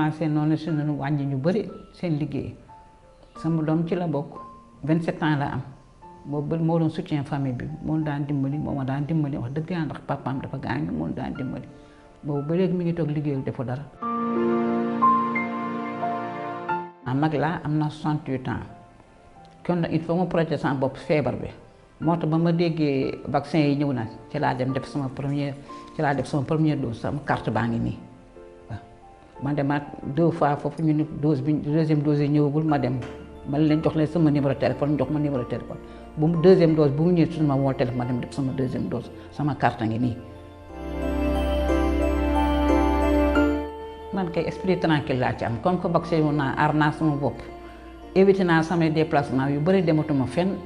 commencé noonu si nañu wàññi ñu bëri seen liggéey sama doom ci la bokk 27 ans la am boobu moo doon soutien famille bi moo daan dimbali moo ma daan dimbali wax dëgg yàlla ndax papaam dafa gaañu moo daan dimbali boobu ba léegi mi ngi toog liggéeyul defu dara. mag laa am na 68 ans kon nag il faut ma protéger sama bopp feebar bi moo tax ba ma déggee vaccin yi ñëw na ci laa dem def sama première dose sama carte baa ngi nii waaw ma demaat 2 fois foofu ñu ne dose bi deuxième dose yi ñëwagul ma dem ma leen jox leen sama numéro téléphone jox ma numéro téléphone bu mu deuxième dose bu mu ñëwee suñu ma woo téléphone ma dem def sama deuxième dose sama carte ngi nii. man kay esprit tranquille laa ci am comme que vaccin wu naa aar naa sama bopp éviter naa samay déplacement yu bëri dematuma fenn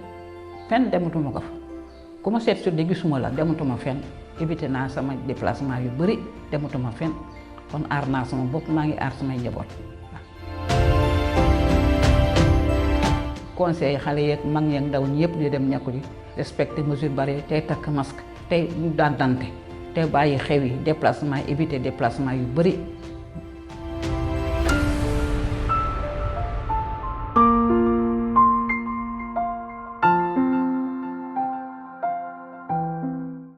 dematuma ko fa ku ma seet sur de gisuma la dematuma fenn éviter naa sama déplacement yu bëri dematuma fenn kon aar naa sama bopp maa ngi aar samay njaboot waaw. conseil xale yeeg mag yeeg ndaw ñi yëpp di dem ñàkku ji respecter mesure barrière tey takk masque tey daan dante tey bàyyi xew yi déplacement éviter déplacement yu bëri.